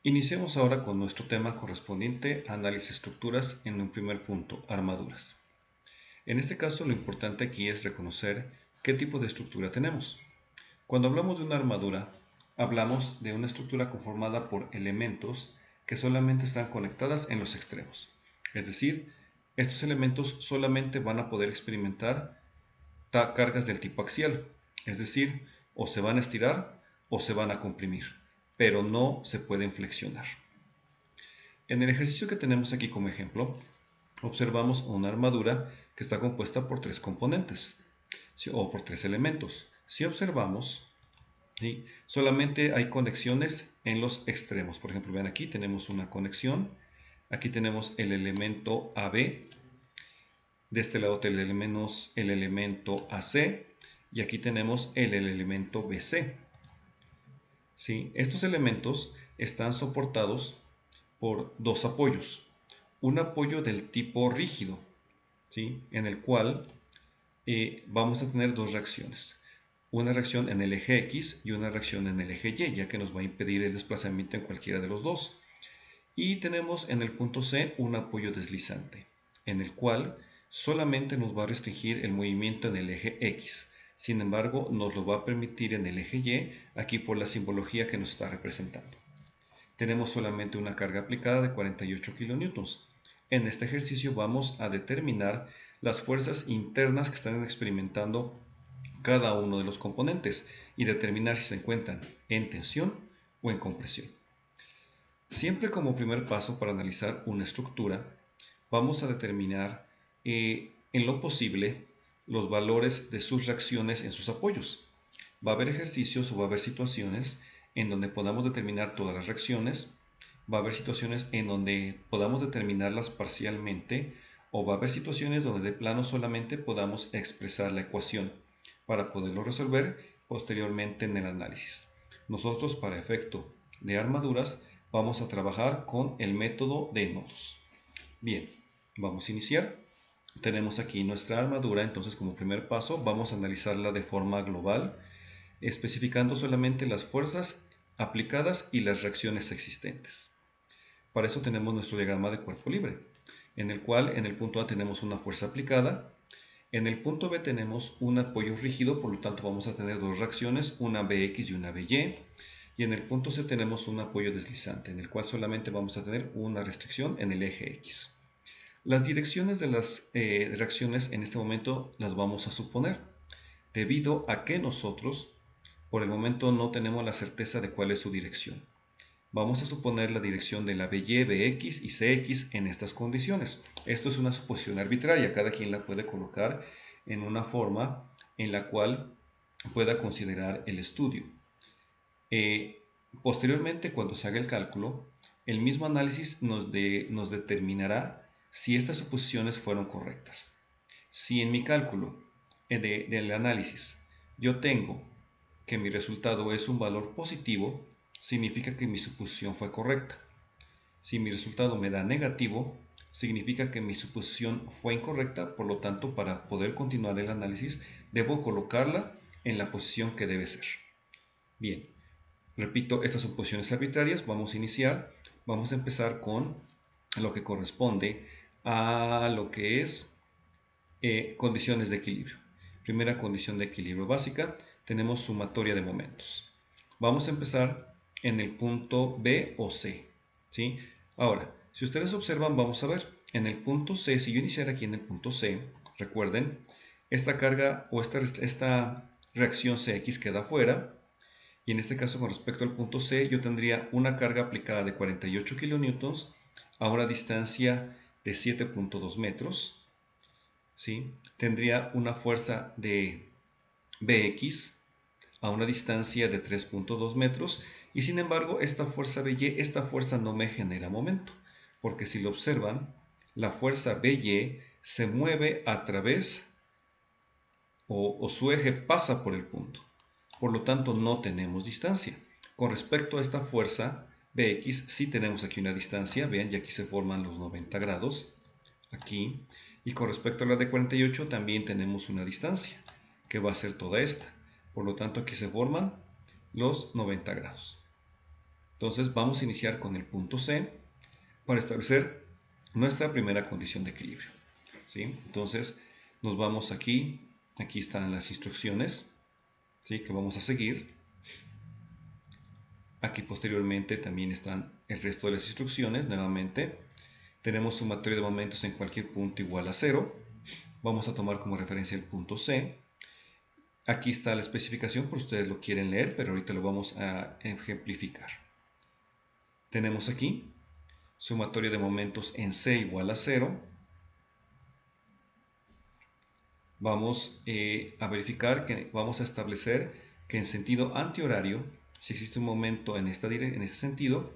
Iniciemos ahora con nuestro tema correspondiente a análisis de estructuras en un primer punto, armaduras. En este caso lo importante aquí es reconocer qué tipo de estructura tenemos. Cuando hablamos de una armadura, hablamos de una estructura conformada por elementos que solamente están conectadas en los extremos. Es decir, estos elementos solamente van a poder experimentar cargas del tipo axial, es decir, o se van a estirar o se van a comprimir, pero no se pueden flexionar. En el ejercicio que tenemos aquí como ejemplo, observamos una armadura que está compuesta por tres componentes o por tres elementos. Si observamos, ¿sí?, solamente hay conexiones en los extremos. Por ejemplo, vean aquí tenemos una conexión, aquí tenemos el elemento AB, de este lado tenemos el elemento AC y aquí tenemos el elemento BC. ¿Sí? Estos elementos están soportados por dos apoyos. Un apoyo del tipo rígido, ¿sí?, en el cual vamos a tener dos reacciones. Una reacción en el eje X y una reacción en el eje Y, ya que nos va a impedir el desplazamiento en cualquiera de los dos. Y tenemos en el punto C un apoyo deslizante, en el cual solamente nos va a restringir el movimiento en el eje X. Sin embargo, nos lo va a permitir en el eje Y, aquí por la simbología que nos está representando. Tenemos solamente una carga aplicada de 48 kN. En este ejercicio vamos a determinar las fuerzas internas que están experimentando cada uno de los componentes y determinar si se encuentran en tensión o en compresión. Siempre como primer paso para analizar una estructura, vamos a determinar en lo posible los valores de sus reacciones en sus apoyos. Va a haber ejercicios o va a haber situaciones en donde podamos determinar todas las reacciones, va a haber situaciones en donde podamos determinarlas parcialmente o va a haber situaciones donde de plano solamente podamos expresar la ecuación para poderlo resolver posteriormente en el análisis. Nosotros, para efecto de armaduras, vamos a trabajar con el método de nodos. Bien, vamos a iniciar. Tenemos aquí nuestra armadura, entonces como primer paso vamos a analizarla de forma global, especificando solamente las fuerzas aplicadas y las reacciones existentes. Para eso tenemos nuestro diagrama de cuerpo libre, en el cual en el punto A tenemos una fuerza aplicada, en el punto B tenemos un apoyo rígido, por lo tanto vamos a tener dos reacciones, una BX y una BY, y en el punto C tenemos un apoyo deslizante, en el cual solamente vamos a tener una restricción en el eje X. Las direcciones de las reacciones en este momento las vamos a suponer, debido a que nosotros por el momento no tenemos la certeza de cuál es su dirección. Vamos a suponer la dirección de la BY, BX y CX en estas condiciones. Esto es una suposición arbitraria, cada quien la puede colocar en una forma en la cual pueda considerar el estudio. Posteriormente, cuando se haga el cálculo, el mismo análisis nos determinará si estas suposiciones fueron correctas. Si en mi cálculo del análisis yo tengo que mi resultado es un valor positivo, significa que mi suposición fue correcta. Si mi resultado me da negativo, significa que mi suposición fue incorrecta, por lo tanto, para poder continuar el análisis, debo colocarla en la posición que debe ser. Bien, repito, estas son posiciones arbitrarias. Vamos a iniciar. Vamos a empezar con lo que corresponde a lo que es condiciones de equilibrio. Primera condición de equilibrio básica, tenemos sumatoria de momentos. Vamos a empezar en el punto B o C, ¿sí? Ahora, si ustedes observan, vamos a ver, en el punto C, si yo iniciara aquí en el punto C, recuerden, esta carga o esta reacción CX queda fuera, y en este caso con respecto al punto C, yo tendría una carga aplicada de 48 kN a una distancia de 7.2 metros, ¿sí? Tendría una fuerza de Bx a una distancia de 3.2 metros y sin embargo esta fuerza By, esta fuerza no me genera momento, porque si lo observan, la fuerza By se mueve a través o su eje pasa por el punto, por lo tanto no tenemos distancia. Con respecto a esta fuerza Bx sí tenemos aquí una distancia, vean, y aquí se forman los 90 grados, aquí, y con respecto a la de 48 también tenemos una distancia, que va a ser toda esta. Por lo tanto, aquí se forman los 90 grados. Entonces vamos a iniciar con el punto C para establecer nuestra primera condición de equilibrio. ¿Sí? Entonces nos vamos aquí, aquí están las instrucciones, ¿sí?, que vamos a seguir. Aquí posteriormente también están el resto de las instrucciones. Nuevamente tenemos sumatoria de momentos en cualquier punto igual a 0. Vamos a tomar como referencia el punto C. Aquí está la especificación por si ustedes lo quieren leer, pero ahorita lo vamos a ejemplificar. Tenemos aquí sumatoria de momentos en C igual a 0. Vamos a verificar que vamos a establecer que en sentido antihorario, si existe un momento en ese sentido,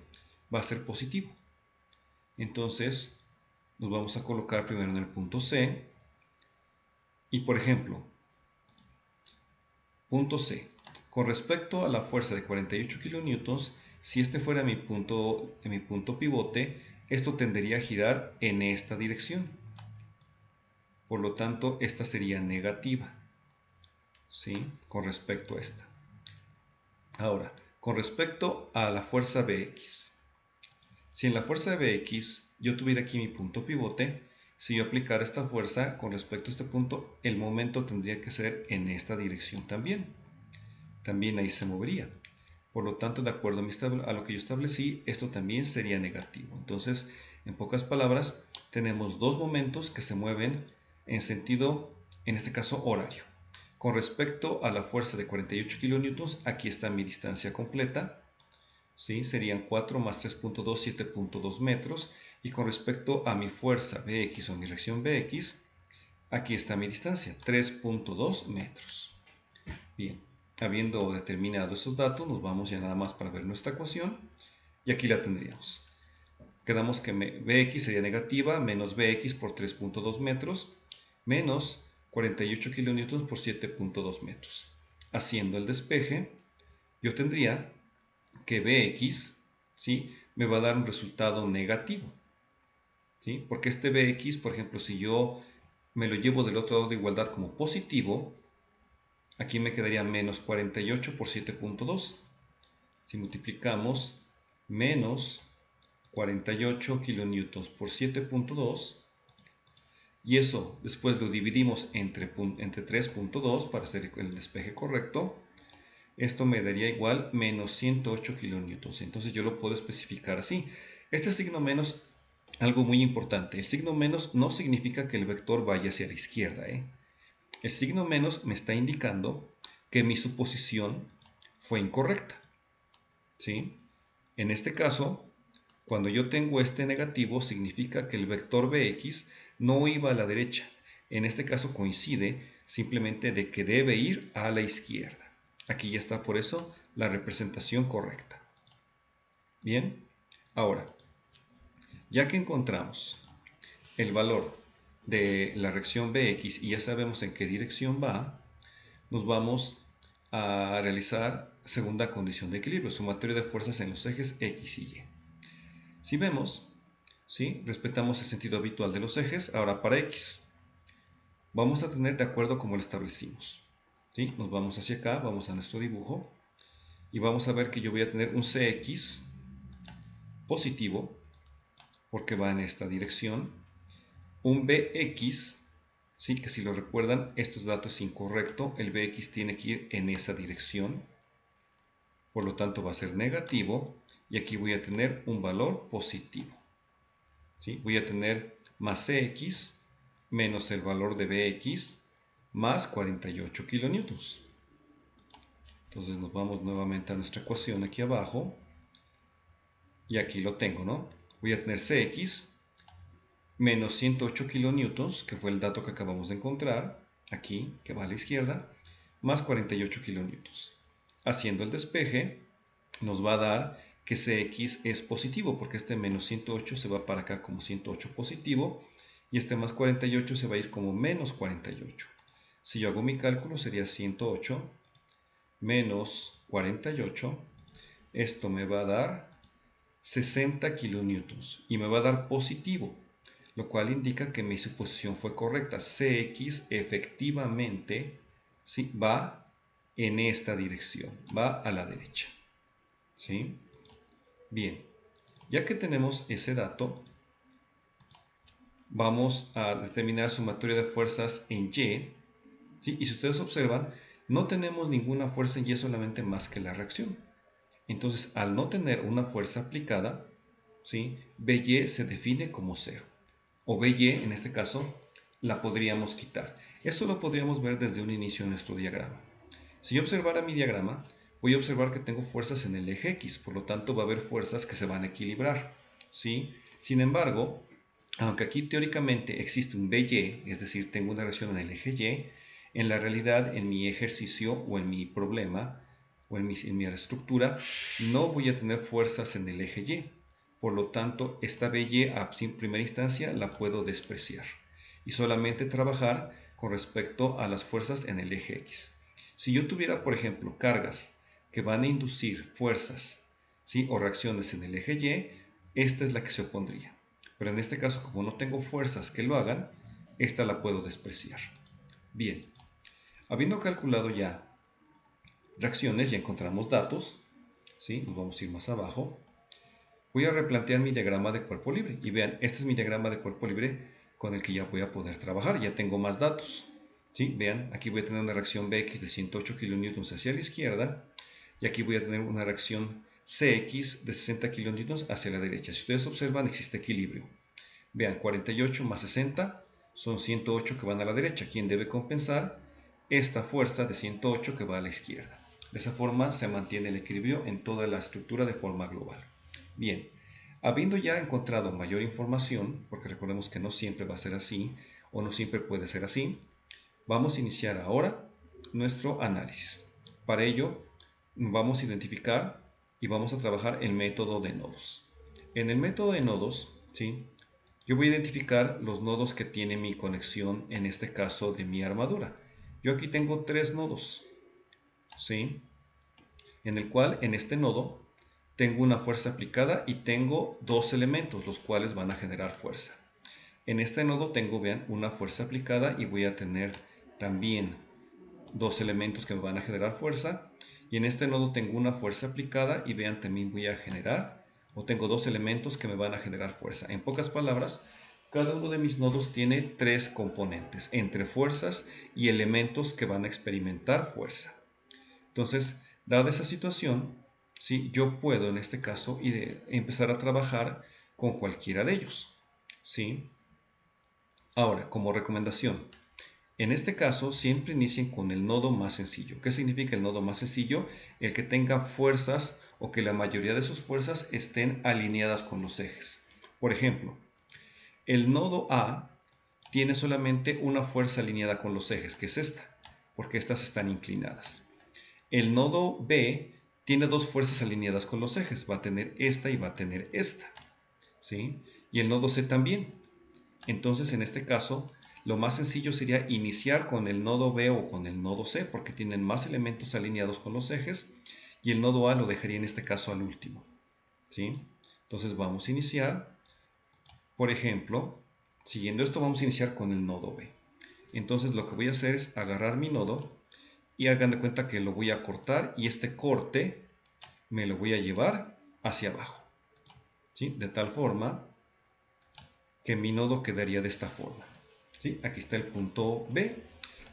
va a ser positivo. Entonces nos vamos a colocar primero en el punto C y, por ejemplo, punto C, con respecto a la fuerza de 48 kN, si este fuera mi punto pivote, esto tendería a girar en esta dirección. Por lo tanto, esta sería negativa, ¿sí?, con respecto a esta. Ahora, con respecto a la fuerza Bx, si en la fuerza de Bx yo tuviera aquí mi punto pivote, si yo aplicara esta fuerza con respecto a este punto, el momento tendría que ser en esta dirección también. También ahí se movería. Por lo tanto, de acuerdo a lo que yo establecí, esto también sería negativo. Entonces, en pocas palabras, tenemos dos momentos que se mueven en sentido, en este caso, horario. Con respecto a la fuerza de 48 kN, aquí está mi distancia completa, ¿sí? Serían 4 más 3.2, 7.2 metros. Y con respecto a mi fuerza Bx o mi reacción Bx, aquí está mi distancia, 3.2 metros. Bien, habiendo determinado esos datos, nos vamos ya nada más para ver nuestra ecuación. Y aquí la tendríamos. Quedamos que Bx sería negativa, menos Bx por 3.2 metros, menos 48 kN por 7.2 metros. Haciendo el despeje, yo tendría que Bx, ¿sí?, me va a dar un resultado negativo, ¿sí?, porque este Bx, por ejemplo, si yo me lo llevo del otro lado de igualdad como positivo, aquí me quedaría menos 48 por 7.2. Si multiplicamos menos 48 kN por 7.2, y eso después lo dividimos entre 3.2 para hacer el despeje correcto, esto me daría igual menos 108 kN. Entonces yo lo puedo especificar así. Este signo menos, algo muy importante, el signo menos no significa que el vector vaya hacia la izquierda, El signo menos me está indicando que mi suposición fue incorrecta, ¿sí? En este caso, cuando yo tengo este negativo, significa que el vector Bx no iba a la derecha. En este caso coincide simplemente de que debe ir a la izquierda. Aquí ya está por eso la representación correcta. Bien, ahora, ya que encontramos el valor de la reacción Bx y ya sabemos en qué dirección va, nos vamos a realizar segunda condición de equilibrio, sumatoria de fuerzas en los ejes X y Y. Si vemos, ¿sí?, respetamos el sentido habitual de los ejes. Ahora para X, vamos a tener de acuerdo como lo establecimos, ¿sí? Nos vamos hacia acá, vamos a nuestro dibujo y vamos a ver que yo voy a tener un Cx positivo porque va en esta dirección, un Bx, ¿sí?, que si lo recuerdan, estos datos es incorrecto, el Bx tiene que ir en esa dirección, por lo tanto va a ser negativo y aquí voy a tener un valor positivo, ¿sí? Voy a tener más Cx menos el valor de Bx más 48 kN. Entonces nos vamos nuevamente a nuestra ecuación aquí abajo y aquí lo tengo, ¿no? Voy a tener Cx menos 108 kN, que fue el dato que acabamos de encontrar, aquí, que va a la izquierda, más 48 kN. Haciendo el despeje, nos va a dar que Cx es positivo, porque este menos 108 se va para acá como 108 positivo, y este más 48 se va a ir como menos 48. Si yo hago mi cálculo, sería 108 menos 48. Esto me va a dar 60 kN y me va a dar positivo, lo cual indica que mi suposición fue correcta. Cx efectivamente, ¿sí?, va en esta dirección, va a la derecha, ¿sí? Bien, ya que tenemos ese dato, vamos a determinar sumatoria de fuerzas en Y, ¿sí? Y si ustedes observan, no tenemos ninguna fuerza en Y solamente más que la reacción. Entonces, al no tener una fuerza aplicada, ¿sí? BY se define como cero. O BY, en este caso, la podríamos quitar. Eso lo podríamos ver desde un inicio en nuestro diagrama. Si yo observara mi diagrama, voy a observar que tengo fuerzas en el eje X, por lo tanto va a haber fuerzas que se van a equilibrar, ¿sí? Sin embargo, aunque aquí teóricamente existe un BY, es decir, tengo una reacción en el eje Y, en la realidad, en mi ejercicio o en mi problema o en mi estructura, no voy a tener fuerzas en el eje Y. Por lo tanto, esta BY a primera instancia la puedo despreciar y solamente trabajar con respecto a las fuerzas en el eje X. Si yo tuviera, por ejemplo, cargas que van a inducir fuerzas, ¿sí? O reacciones en el eje Y, esta es la que se opondría. Pero en este caso, como no tengo fuerzas que lo hagan, esta la puedo despreciar. Bien, habiendo calculado ya reacciones, ya encontramos datos, ¿sí? Nos vamos a ir más abajo. Voy a replantear mi diagrama de cuerpo libre. Y vean, este es mi diagrama de cuerpo libre con el que ya voy a poder trabajar. Ya tengo más datos. ¿Sí? Vean, aquí voy a tener una reacción Bx de 108 kN hacia la izquierda. Y aquí voy a tener una reacción Cx de 60 kN hacia la derecha. Si ustedes observan, existe equilibrio. Vean, 48 más 60 son 108 que van a la derecha. ¿Quién debe compensar? Esta fuerza de 108 que va a la izquierda. De esa forma se mantiene el equilibrio en toda la estructura de forma global. Bien, habiendo ya encontrado mayor información, porque recordemos que no siempre va a ser así, o no siempre puede ser así, vamos a iniciar ahora nuestro análisis. Para ello, vamos a identificar y vamos a trabajar el método de nodos. En el método de nodos, ¿sí? Yo voy a identificar los nodos que tiene mi conexión, en este caso de mi armadura. Yo aquí tengo 3 nodos, ¿sí? En el cual, en este nodo, tengo una fuerza aplicada y tengo 2 elementos, los cuales van a generar fuerza. En este nodo tengo, vean, una fuerza aplicada y voy a tener también 2 elementos que me van a generar fuerza. Y en este nodo tengo una fuerza aplicada y vean, también voy a generar, o tengo 2 elementos que me van a generar fuerza. En pocas palabras, cada uno de mis nodos tiene 3 componentes, entre fuerzas y elementos que van a experimentar fuerza. Entonces, dada esa situación, ¿sí? Yo puedo en este caso empezar a trabajar con cualquiera de ellos, ¿sí? Ahora, como recomendación, en este caso siempre inicien con el nodo más sencillo. ¿Qué significa el nodo más sencillo? El que tenga fuerzas o que la mayoría de sus fuerzas estén alineadas con los ejes. Por ejemplo, el nodo A tiene solamente una fuerza alineada con los ejes, que es esta, porque estas están inclinadas. El nodo B tiene 2 fuerzas alineadas con los ejes, va a tener esta y va a tener esta, ¿sí? Y el nodo C también. Entonces, en este caso, lo más sencillo sería iniciar con el nodo B o con el nodo C, porque tienen más elementos alineados con los ejes, y el nodo A lo dejaría en este caso al último, ¿sí? Entonces vamos a iniciar, por ejemplo, siguiendo esto vamos a iniciar con el nodo B. Entonces lo que voy a hacer es agarrar mi nodo, y hagan de cuenta que lo voy a cortar y este corte me lo voy a llevar hacia abajo, ¿sí? De tal forma que mi nodo quedaría de esta forma, ¿sí? Aquí está el punto B.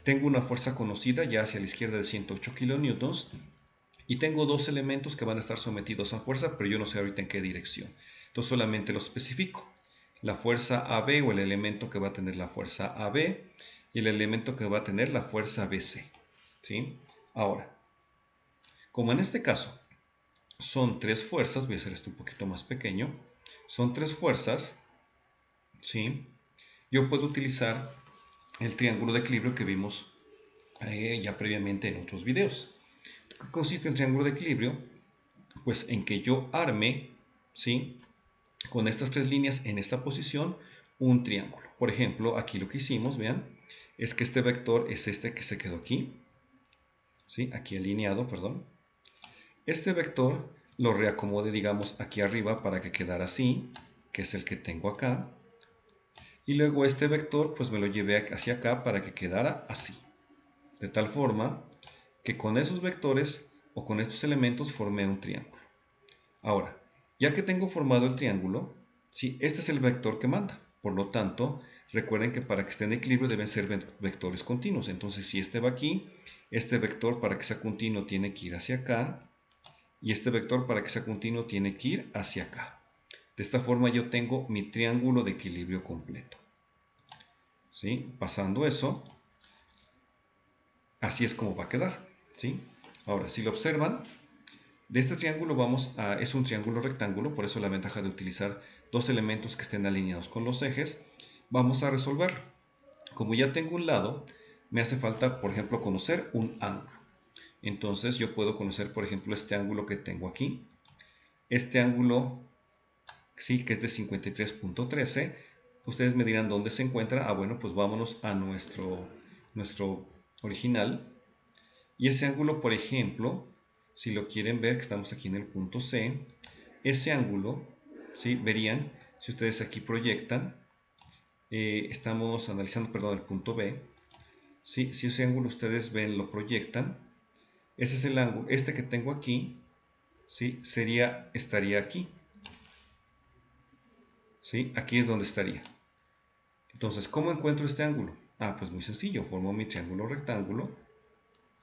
Tengo una fuerza conocida ya hacia la izquierda de 108 kN y tengo 2 elementos que van a estar sometidos a fuerza, pero yo no sé ahorita en qué dirección. Entonces solamente los especifico. La fuerza AB o el elemento que va a tener la fuerza AB y el elemento que va a tener la fuerza BC. ¿Sí? Ahora, como en este caso son 3 fuerzas, voy a hacer esto un poquito más pequeño, son 3 fuerzas, ¿sí? Yo puedo utilizar el triángulo de equilibrio que vimos ya previamente en otros videos. ¿Qué consiste el triángulo de equilibrio? Pues en que yo arme, ¿sí? Con estas 3 líneas en esta posición un triángulo. Por ejemplo, aquí lo que hicimos, vean, es que este vector es este que se quedó aquí, ¿sí? Aquí alineado, perdón. Este vector lo reacomode, digamos, aquí arriba para que quedara así, que es el que tengo acá. Y luego este vector, pues me lo llevé hacia acá para que quedara así. De tal forma que con esos vectores o con estos elementos formé un triángulo. Ahora, Ya que tengo formado el triángulo, ¿sí? Este es el vector que manda. Por lo tanto, recuerden que para que esté en equilibrio deben ser vectores continuos. Entonces, si este va aquí, este vector para que sea continuo tiene que ir hacia acá. Y este vector para que sea continuo tiene que ir hacia acá. De esta forma yo tengo mi triángulo de equilibrio completo. ¿Sí? Pasando eso, así es como va a quedar. ¿Sí? Ahora, si lo observan, de este triángulo es un triángulo rectángulo, por eso la ventaja de utilizar dos elementos que estén alineados con los ejes. Vamos a resolverlo. Como ya tengo un lado, me hace falta, por ejemplo, conocer un ángulo. Entonces yo puedo conocer, por ejemplo, este ángulo que tengo aquí. Este ángulo, sí, que es de 53.13. Ustedes me dirán dónde se encuentra. Bueno, pues vámonos a nuestro original. Y ese ángulo, por ejemplo, si lo quieren ver, que estamos aquí en el punto C, ese ángulo, ¿sí? Verían, si ustedes aquí proyectan, estamos analizando, perdón, el punto B, ¿sí? Si ese ángulo ustedes ven, lo proyectan, ese es el ángulo, este que tengo aquí, ¿sí? Estaría aquí, ¿sí? Aquí es donde estaría. Entonces, ¿cómo encuentro este ángulo? Pues muy sencillo, formo mi triángulo rectángulo,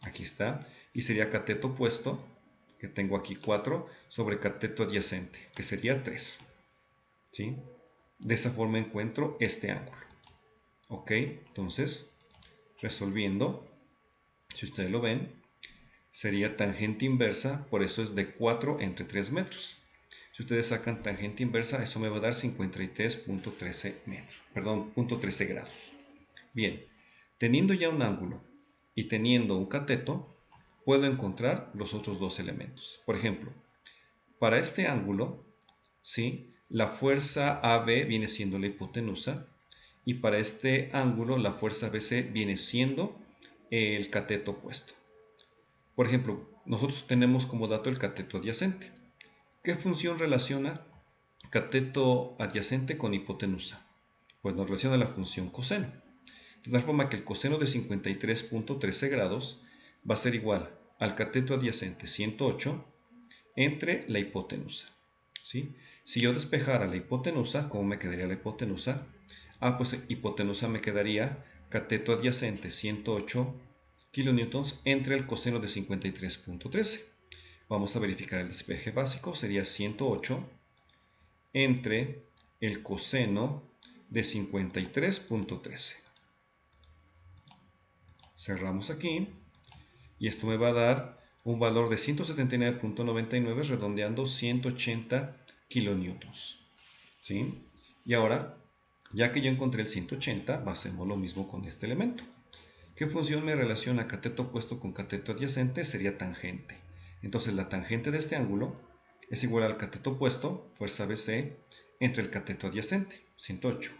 aquí está, y sería cateto opuesto, que tengo aquí 4, sobre cateto adyacente, que sería 3. ¿Sí? De esa forma encuentro este ángulo. ¿Ok? Entonces, resolviendo, si ustedes lo ven, sería tangente inversa, por eso es de 4 entre 3 metros. Si ustedes sacan tangente inversa, eso me va a dar 53.13 metros, perdón, 0.13 grados. Bien, teniendo ya un ángulo y teniendo un cateto, puedo encontrar los otros dos elementos. Por ejemplo, para este ángulo, ¿sí? La fuerza AB viene siendo la hipotenusa y para este ángulo la fuerza BC viene siendo el cateto opuesto. Por ejemplo, nosotros tenemos como dato el cateto adyacente. ¿Qué función relaciona cateto adyacente con hipotenusa? Pues nos relaciona la función coseno. De tal forma que el coseno de 53.13 grados va a ser igual al cateto adyacente 108 entre la hipotenusa. ¿Sí? Si yo despejara la hipotenusa, ¿cómo me quedaría la hipotenusa? Pues hipotenusa me quedaría cateto adyacente 108 kilonewtons entre el coseno de 53.13. Vamos a verificar el despeje básico, sería 108 entre el coseno de 53.13. Cerramos aquí y esto me va a dar un valor de 179.99 redondeando 180 kilonewtons. ¿Sí? Y ahora, ya que yo encontré el 180, hacemos lo mismo con este elemento. ¿Qué función me relaciona cateto opuesto con cateto adyacente? Sería tangente. Entonces la tangente de este ángulo es igual al cateto opuesto, fuerza BC, entre el cateto adyacente, 108.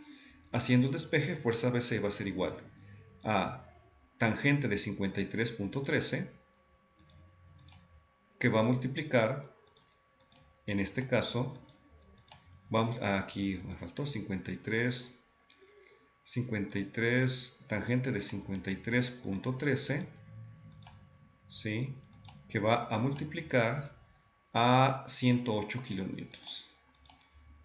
Haciendo el despeje, fuerza BC va a ser igual a tangente de 53.13, que va a multiplicar, en este caso, vamos aquí me faltó 53, tangente de 53.13, ¿sí? Que va a multiplicar a 108 kilonewtons.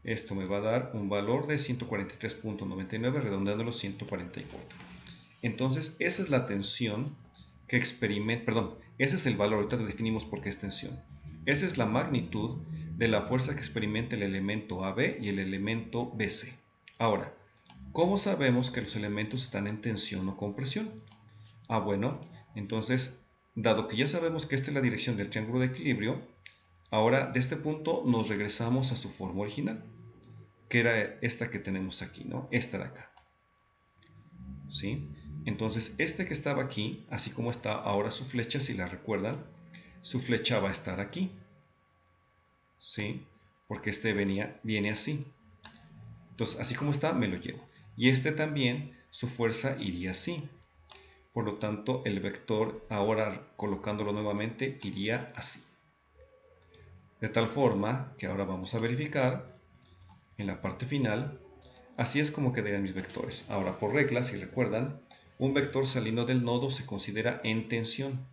Esto me va a dar un valor de 143.99, redondeando los 144. Entonces, esa es la tensión que experimenta, perdón, ese es el valor, ahorita lo definimos por qué es tensión. Esa es la magnitud de la fuerza que experimenta el elemento AB y el elemento BC. Ahora, ¿cómo sabemos que los elementos están en tensión o compresión? Bueno, entonces, dado que ya sabemos que esta es la dirección del triángulo de equilibrio, ahora de este punto nos regresamos a su forma original, que era esta que tenemos aquí, ¿no? Esta de acá. ¿Sí? Entonces, este que estaba aquí, así como está ahora su flecha, si la recuerdan, su flecha va a estar aquí. ¿Sí? Porque este viene así. Entonces, así como está, me lo llevo. Y este también, su fuerza iría así. Por lo tanto, el vector, ahora colocándolo nuevamente, iría así. De tal forma que ahora vamos a verificar en la parte final. Así es como quedarían mis vectores. Ahora, por regla, si recuerdan, un vector saliendo del nodo se considera en tensión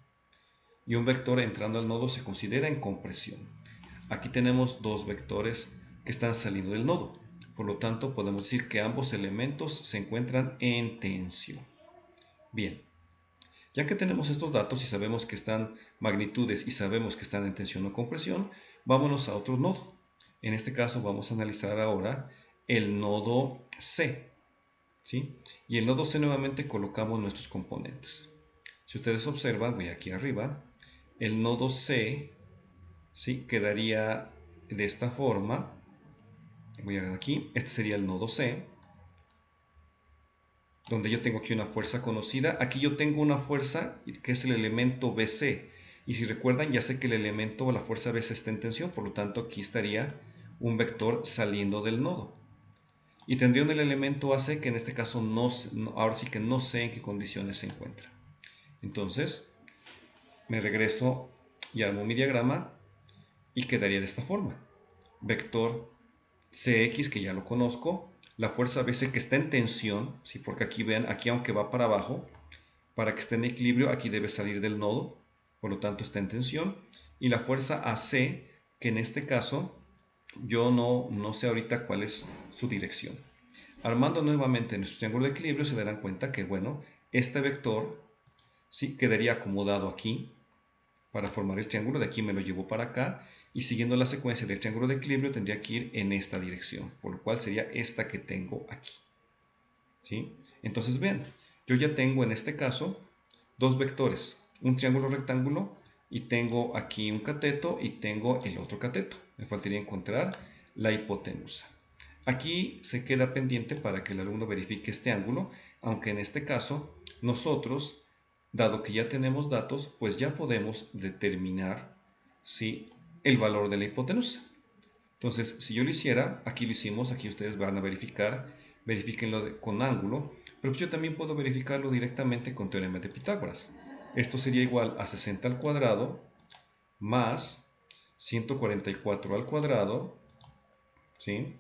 y un vector entrando al nodo se considera en compresión. aquí tenemos dos vectores que están saliendo del nodo. Por lo tanto, podemos decir que ambos elementos se encuentran en tensión. Bien, ya que tenemos estos datos y sabemos que están magnitudes y sabemos que están en tensión o compresión, vámonos a otro nodo. En este caso vamos a analizar ahora el nodo C, ¿sí? Y el nodo C nuevamente colocamos nuestros componentes. Si ustedes observan, voy aquí arriba, el nodo C, ¿sí?, quedaría de esta forma. Voy a ver aquí, este sería el nodo C, donde yo tengo aquí una fuerza conocida. Aquí yo tengo una fuerza que es el elemento BC. Y si recuerdan, ya sé que el elemento o la fuerza BC está en tensión, por lo tanto aquí estaría un vector saliendo del nodo. Y tendría un elemento AC que en este caso ahora sí que no sé en qué condiciones se encuentra. Entonces, me regreso y armo mi diagrama y quedaría de esta forma. Vector CX, que ya lo conozco, la fuerza BC que está en tensión, ¿sí? Porque aquí vean, aquí aunque va para abajo, para que esté en equilibrio, aquí debe salir del nodo, por lo tanto está en tensión. Y la fuerza AC, que en este caso yo no sé ahorita cuál es su dirección. Armando nuevamente nuestro triángulo de equilibrio se darán cuenta que, bueno, este vector sí quedaría acomodado aquí para formar el triángulo. De aquí me lo llevo para acá y siguiendo la secuencia del triángulo de equilibrio tendría que ir en esta dirección, por lo cual sería esta que tengo aquí, ¿sí? Entonces vean, yo ya tengo en este caso dos vectores, un triángulo rectángulo, y tengo aquí un cateto y tengo el otro cateto. Me faltaría encontrar la hipotenusa. Aquí se queda pendiente para que el alumno verifique este ángulo, aunque en este caso nosotros, dado que ya tenemos datos, pues ya podemos determinar, ¿sí?, el valor de la hipotenusa. Entonces, si yo lo hiciera, aquí lo hicimos, aquí ustedes van a verificar, verifíquenlo con ángulo, pero pues yo también puedo verificarlo directamente con teorema de Pitágoras. Esto sería igual a 60 al cuadrado más 144 al cuadrado, ¿sí?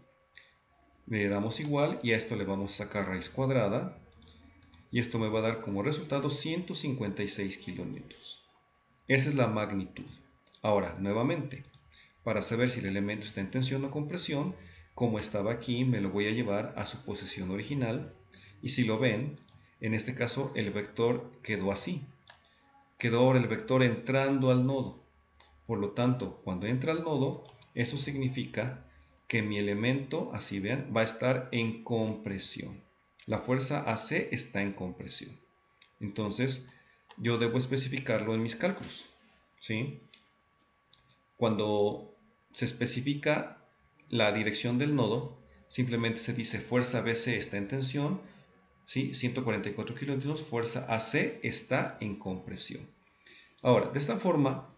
Le damos igual y a esto le vamos a sacar raíz cuadrada y esto me va a dar como resultado 156 kilonewtons. Esa es la magnitud. Ahora, nuevamente, para saber si el elemento está en tensión o compresión, como estaba aquí, me lo voy a llevar a su posición original. Y si lo ven, en este caso el vector quedó así. Quedó ahora el vector entrando al nodo. Por lo tanto, cuando entra al nodo, eso significa que mi elemento, así vean, va a estar en compresión. La fuerza AC está en compresión. Entonces, yo debo especificarlo en mis cálculos, ¿sí? Cuando se especifica la dirección del nodo, simplemente se dice fuerza BC está en tensión, ¿sí?, 144 kilonewtons, fuerza AC está en compresión. Ahora, de esta forma,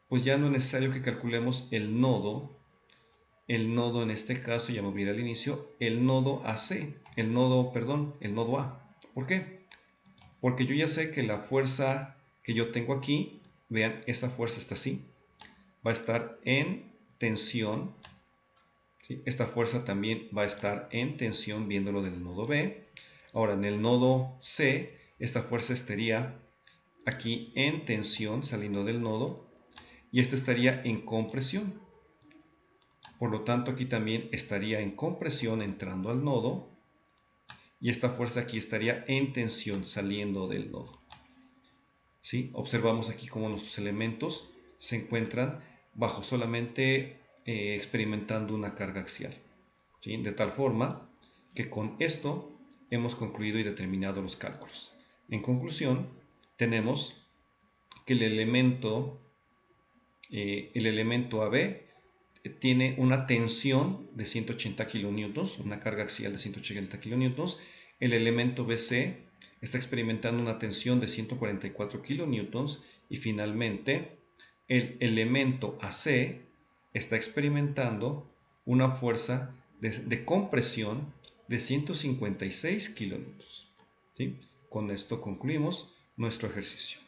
pues ya no es necesario que calculemos el nodo en este caso, ya me voy a ir al inicio, el nodo AC, el nodo A. ¿Por qué? Porque yo ya sé que la fuerza que yo tengo aquí, vean, esa fuerza está así, va a estar en tensión, ¿sí? Esta fuerza también va a estar en tensión viéndolo del nodo B. Ahora, en el nodo C, esta fuerza estaría aquí en tensión saliendo del nodo y esta estaría en compresión. Por lo tanto, aquí también estaría en compresión entrando al nodo y esta fuerza aquí estaría en tensión saliendo del nodo, ¿sí? Observamos aquí cómo nuestros elementos se encuentran bajo solamente experimentando una carga axial, ¿sí? De tal forma que con esto hemos concluido y determinado los cálculos. En conclusión, tenemos que el elemento AB tiene una tensión de 180 kilonewtons, una carga axial de 180 kilonewtons. El elemento BC está experimentando una tensión de 144 kilonewtons y finalmente el elemento AC está experimentando una fuerza de compresión de 156 kilonewtons, ¿sí? Con esto concluimos nuestro ejercicio.